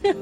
Hello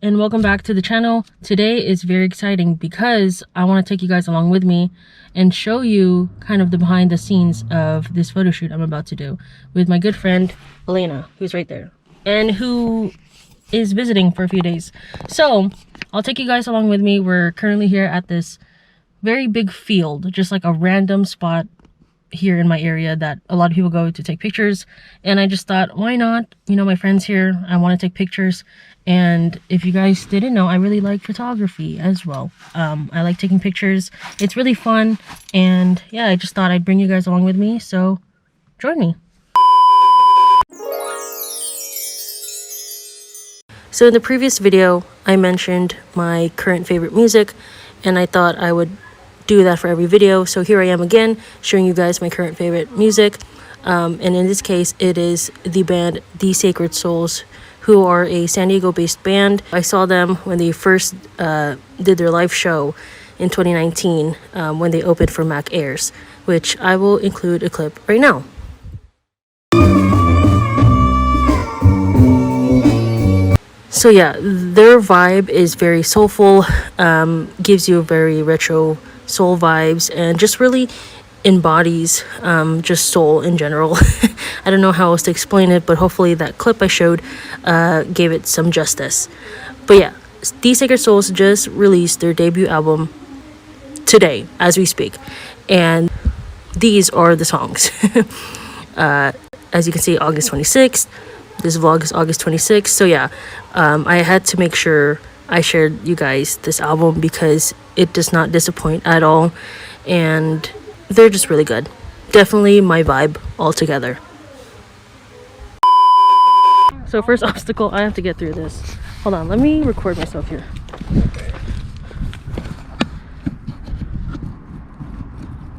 and welcome back to the channel. Today is very exciting because I want to take you guys along with me and show you kind of the behind the scenes of this photo shoot I'm about to do with my good friend Elena, who's right there and who is visiting for a few days. So I'll take you guys along with me. We're currently here at this very big field, just like a random spot here in my area that a lot of people go to take pictures, and I just thought, why not? You know, my friend's here, I want to take pictures. And if you guys didn't know, I really like photography as well. I like taking pictures. It's really fun, and yeah, I just thought I'd bring you guys along with me, so join me. So in the previous video I mentioned my current favorite music, and I thought I would do that for every video. So here I am again showing you guys my current favorite music, and in this case it is the band The Sacred Souls, who are a San Diego based band. I saw them when they first did their live show in 2019 when they opened for Mac Airs, which I will include a clip right now. So yeah, their vibe is very soulful, gives you very retro soul vibes, and just really embodies just soul in general. I don't know how else to explain it, but hopefully that clip I showed gave it some justice. But yeah, The Sacred Souls just released their debut album today as we speak, and these are the songs. As you can see, August 26th. This vlog is August 26th. So yeah, I had to make sure I shared you guys this album because it does not disappoint at all, and they're just really good. Definitely my vibe altogether. So first obstacle, I have to get through this. Hold on, let me record myself here.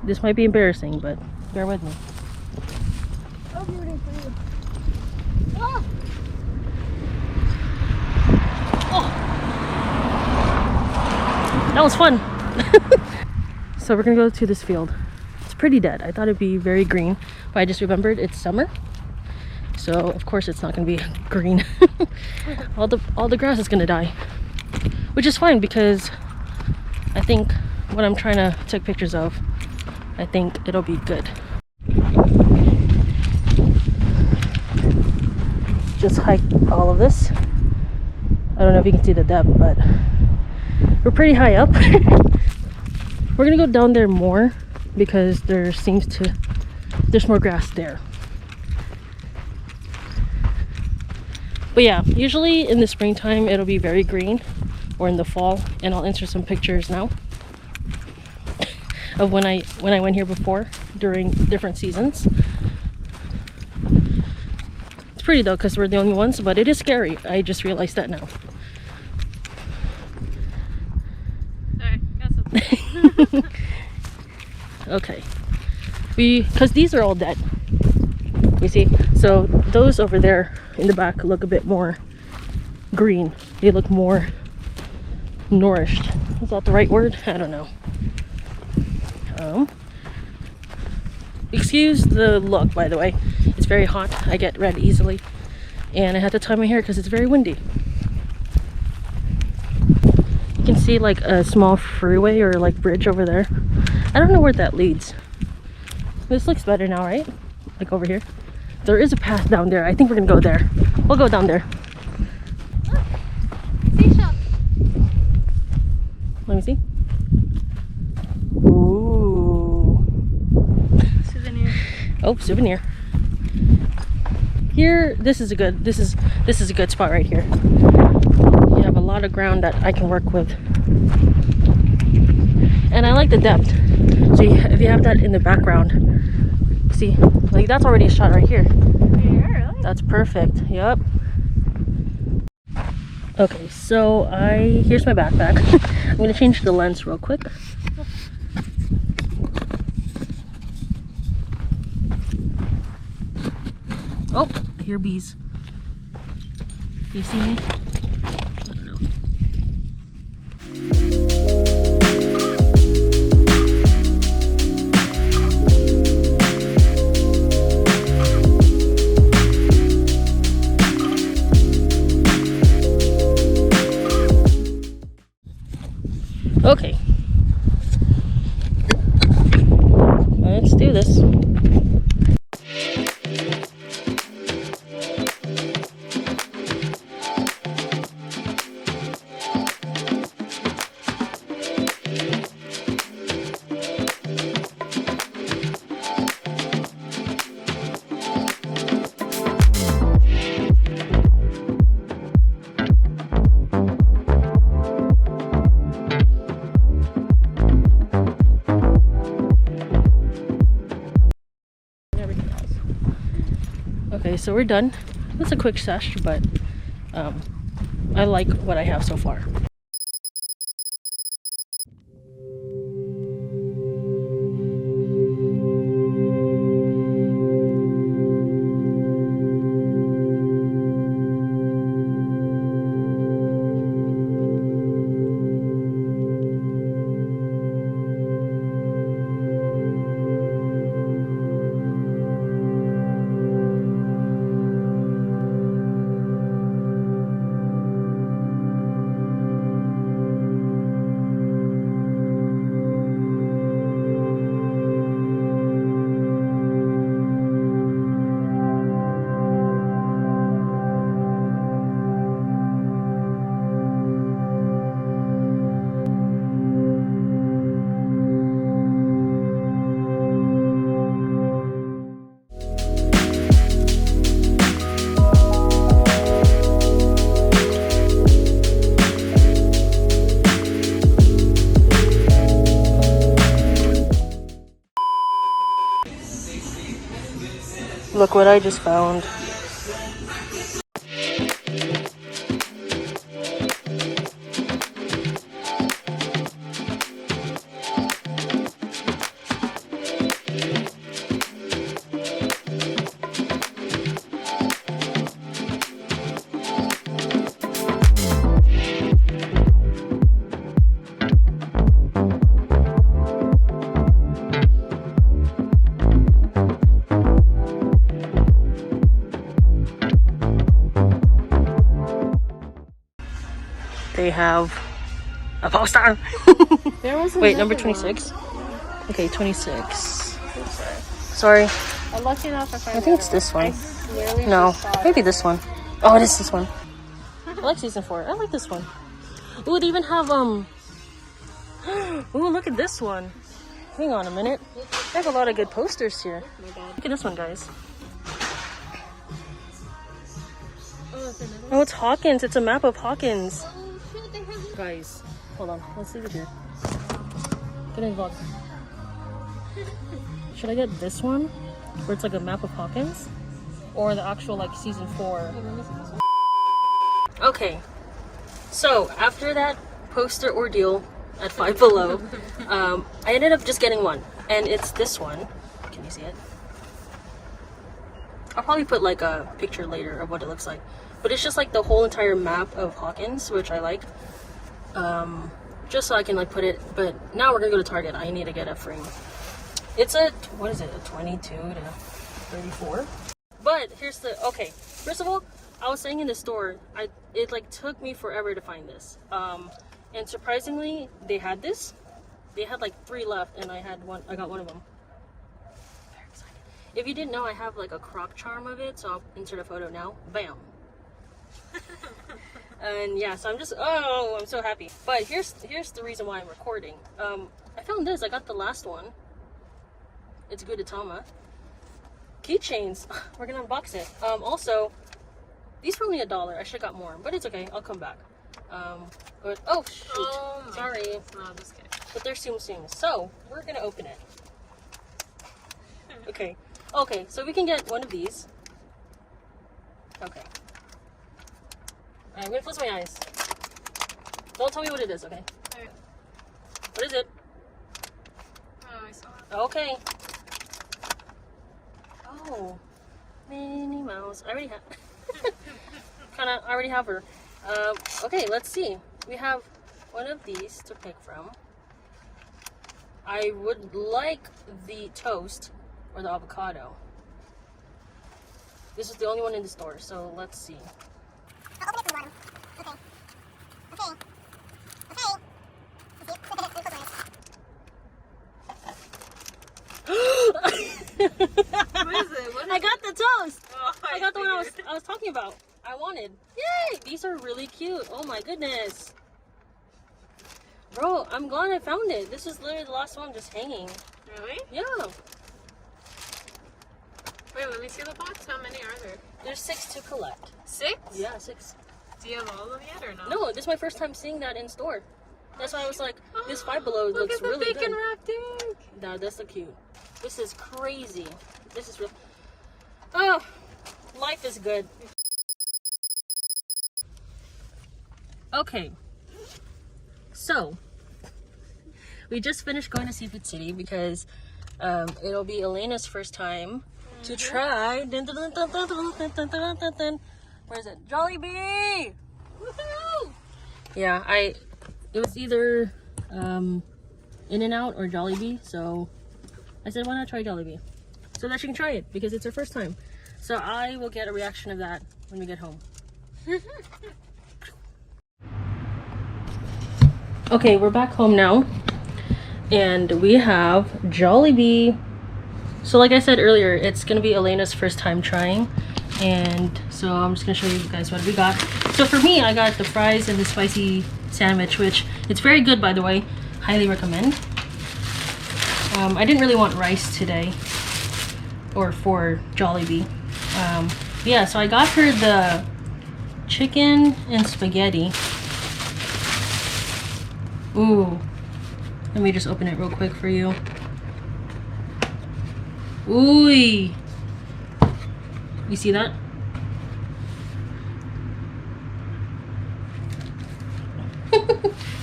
This might be embarrassing, but bear with me. I'll be rooting for you. Ah! Oh, that was fun. So we're gonna go to this field. It's pretty dead. I thought it'd be very green, but I just remembered it's summer, so of course it's not gonna be green. all the grass is gonna die, which is fine because I think what I'm trying to take pictures of, I think it'll be good. Just hiked all of this. I don't know if you can see the depth, but we're pretty high up. We're gonna go down there more because there's more grass there. But yeah, usually in the springtime it'll be very green, or in the fall, and I'll insert some pictures now of when I went here before during different seasons. It's pretty though because we're the only ones, but it is scary. I just realized that now. Okay, because these are all dead, you see, so those over there in the back look a bit more green. They look more nourished. Is that the right word? I don't know. Excuse the look, by the way. It's very hot. I get red easily, and I had to tie my hair because it's very windy. You can see like a small freeway or like bridge over there. I don't know where that leads. This looks better now, right? Like over here. There is a path down there. I think we're gonna go there. We'll go down there. Look. Seashell. Let me see. Ooh. Souvenir. Oh, souvenir. Here, this is a good spot right here. You have a lot of ground that I can work with. And I like the depth. So if you have that in the background, see, like that's already a shot right here. Yeah, really? That's perfect. Yep. Okay, so here's my backpack. I'm gonna change the lens real quick. Oh, I hear bees. You see me? I don't know. Okay. Let's do this. Okay, so we're done. It's a quick sesh, but I like what I have so far. Look what I just found. They have a poster. There was Wait, number 26. Okay, 26. Sorry. I'm lucky enough if I think it's this one. literally No, just saw it. maybe this one. Oh, it is this one. I like season 4. I like this one. Ooh, they even have Ooh, look at this one. Hang on a minute. They have a lot of good posters here. Oh my God. Look at this one, guys. Oh, it's another. Oh, it's Hawkins. It's a map of Hawkins. Oh shit, they have. Guys, hold on. Let's leave it here. Get in vlog. Should I get this one, where it's like a map of Hawkins, or the actual like season 4? Okay, so after that poster ordeal at Five Below, I ended up just getting one, and it's this one. Can you see it? I'll probably put like a picture later of what it looks like, but it's just like the whole entire map of Hawkins, which I like. Just so I can like put it. But now we're gonna go to Target. I need to get a frame. It's a, what is it, a 22 to 34? But here's the, okay, first of all, I was saying in the store, it like took me forever to find this. And surprisingly, they had this. They had like 3 left, and I got one of them. Very excited. If you didn't know, I have like a croc charm of it, so I'll insert a photo now. Bam. And yeah, so I'm just, oh, I'm so happy. But here's the reason why I'm recording. I found this. I got the last one. It's Gudetama. Keychains. We're gonna unbox it. Also, these were only $1. I should have got more, but it's okay. I'll come back. But oh shoot, Oh my sorry. No, I'm just kidding. But they're Tsum Tsums, so we're gonna open it. Okay. Okay, so we can get one of these. Okay. Alright, I'm gonna close my eyes. Don't tell me what it is, okay? Alright. What is it? Oh, I saw it. Okay. Oh. Minnie Mouse. I already have. I already have her. Okay, let's see. We have one of these to pick from. I would like the toast or the avocado. This is the only one in the store, so let's see. I'll open it from the bottom. Okay. What is it? I got the toast. Oh, I got the one I was talking about. I wanted. Yay! These are really cute. Oh my goodness. Bro, I'm glad I found it. This is literally the last one just hanging. Really? Yeah. Wait, let me see the box. How many are there? There's 6 to collect. 6? Yeah, 6. Do you have all of them yet or no? No, this is my first time seeing that in store. That's why I was like, this Five Below Look looks at the really bacon good. wrapped egg. No, that's so cute. This is crazy. This is real. Oh, life is good. Okay. So, we just finished going to Seafood City because it'll be Elena's first time to try. Dun, dun, dun, dun, dun, dun, dun, dun, dun, dun. Where is it? Jollibee! Woohoo! Yeah, it was either In-N-Out or Jollibee, so I said, why not try Jollibee? So that she can try it because it's her first time. So I will get a reaction of that when we get home. Okay, we're back home now. And we have Jollibee. So like I said earlier, it's gonna be Elena's first time trying. And so I'm just gonna show you guys what we got. So for me, I got the fries and the spicy sandwich, which it's very good, by the way. Highly recommend. I didn't really want rice today, or for Jollibee. Yeah, so I got her the chicken and spaghetti. Ooh, let me just open it real quick for you. Ooh, you see that?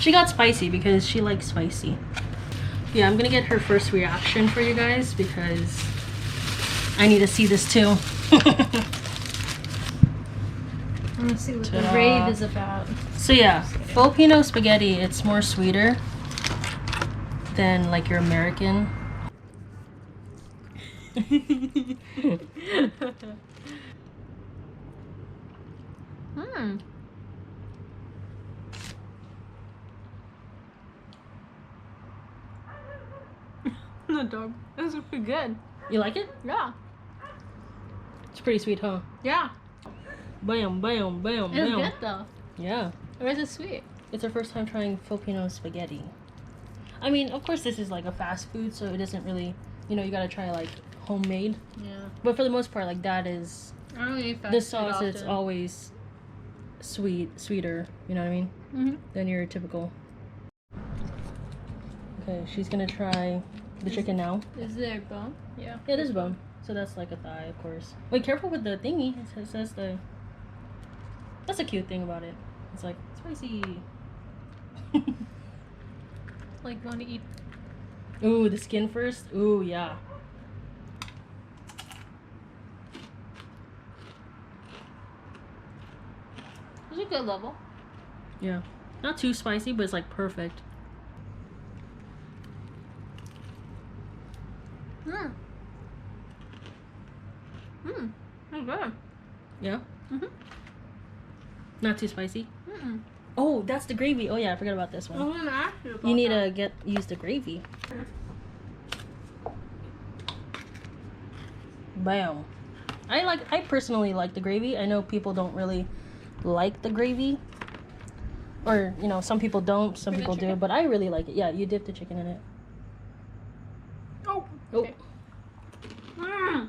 She got spicy because she likes spicy. Yeah, I'm gonna get her first reaction for you guys because I need to see this too. I want to see what the rave is about. So yeah, Filipino spaghetti, it's more sweeter than like your American. The dog. This is pretty good. You like it? Yeah. It's pretty sweet, huh? Yeah. Bam, bam, bam, It's bam. good though. Yeah. Or is it sweet? It's her first time trying Filipino spaghetti. I mean, of course this is like a fast food, so it isn't really, you know, you gotta try like homemade. Yeah. But for the most part, like that is, I don't eat fast the food sauce often. is always sweeter, you know what I mean? Mm-hmm. Than your typical. Okay, she's gonna try the chicken now. Is there a bone? Yeah. Yeah, there's a bone. So that's like a thigh, of course. Wait, careful with the thingy. It says the... That's a cute thing about it. It's like, spicy. Like, want to eat? Ooh, the skin first? Ooh, yeah. It's a good level. Yeah. Not too spicy, but it's like perfect. Mm. Mm. That's good. Yeah? Mm-hmm. Not too spicy? Mm-mm. Oh, that's the gravy. Oh yeah, I forgot about this I one. was gonna ask you about You need that. to use the gravy. Bam. I personally like the gravy. I know people don't really like the gravy. Or, you know, some people don't, some people do, but I really like it. Yeah, you dip the chicken in it. Oh. Oh. Okay. Mm.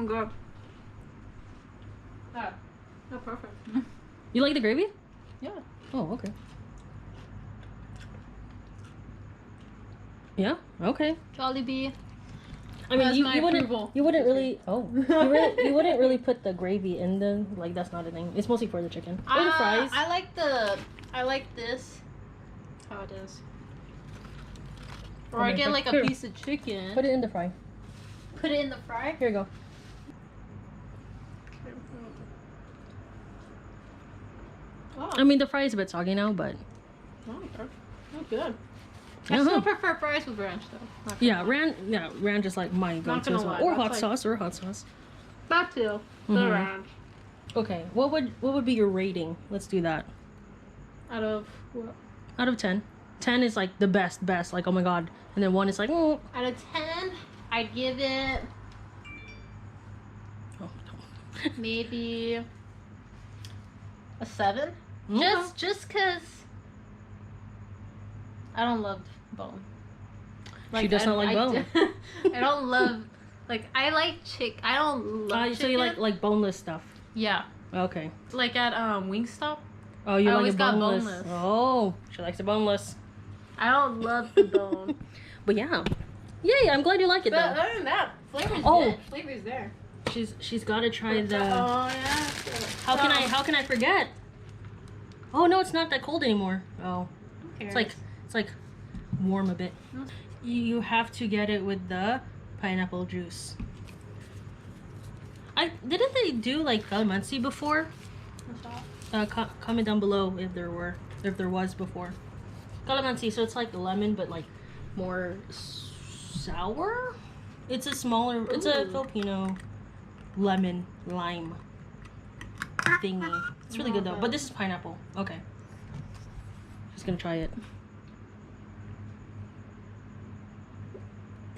Good. Ah. Oh, perfect. You like the gravy? Yeah. Oh, okay. Yeah? Okay. Jollibee. I mean, That's my you wouldn't approval. really you wouldn't really put the gravy in the, like, that's not a thing. It's mostly for the chicken. Or the fries. I like this. How it is. Or Okay, I get like a here. piece of chicken. Put it in the fry. Put it in the fry. Here you go. Oh, I mean, the fry is a bit soggy now, but okay. Oh, good. I Uh-huh. still prefer fries with ranch though. Not gonna yeah, lie. ranch is like my go-to as gonna well. lie, Or hot that's sauce, or hot sauce. That too. The Mhm. ranch. Okay, what would be your rating? Let's do that. Out of what? Out of 10. 10 is like the best, like, oh my god. And then 1 is like, oh. Out of 10, I'd give it Oh, maybe a 7. Okay. Just cause I don't love bone. She does not like bone. I don't love like I like chick. I don't love chicken. So you like boneless stuff. Yeah, Okay. like at Wingstop. Oh, you I like always it got boneless. boneless. Oh, she likes it boneless. I don't love the bone. But yeah. Yay, I'm glad you like it But though. other than that, flavor's Oh. good. Flavor's there. She's got to try the Oh yeah. How can I forget? Oh no, it's not that cold anymore. Oh. It's like warm a bit. You have to get it with the pineapple juice. Didn't they do like calamansi before? Comment down below if there was before. Calamansi, so it's like lemon but like more sour. It's a Filipino lemon lime thingy. It's really good though. But this is pineapple. Okay. Just gonna try it.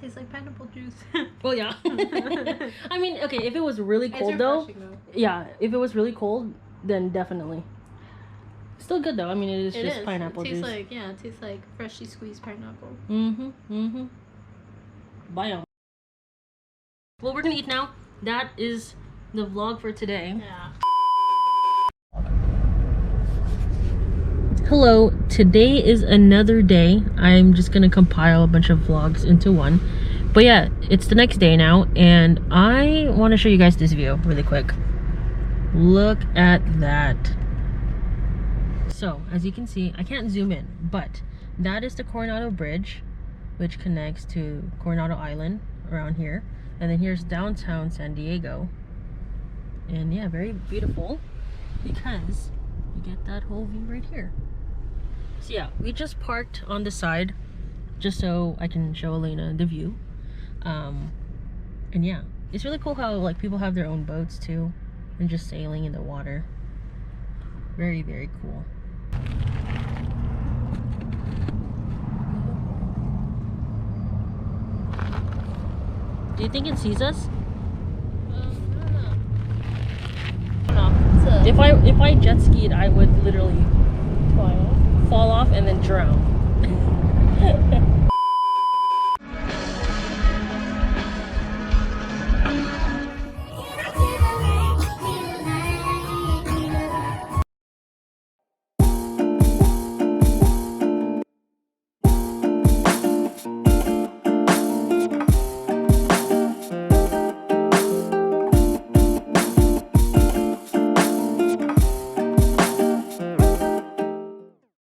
Tastes like pineapple juice. Well, yeah. I mean, okay, if it was really cold though, yeah, if it was really cold, then definitely. Still good though. I mean, it is just pineapple juice. It tastes like freshly squeezed pineapple. Bye. What we're gonna eat now, that is the vlog for today. Yeah. Hello, today is another day. I'm just gonna compile a bunch of vlogs into one. But yeah, it's the next day now, and I want to show you guys this view really quick. Look at that. So, as you can see, I can't zoom in, but that is the Coronado Bridge, which connects to Coronado Island around here. And then here's downtown San Diego. And yeah, very beautiful because you get that whole view right here. So yeah, we just parked on the side just so I can show Elena the view. And yeah, it's really cool how like people have their own boats too and just sailing in the water. Very, very cool. Do you think it sees us? I don't know. If I jet skied, I would literally fall off and then drown.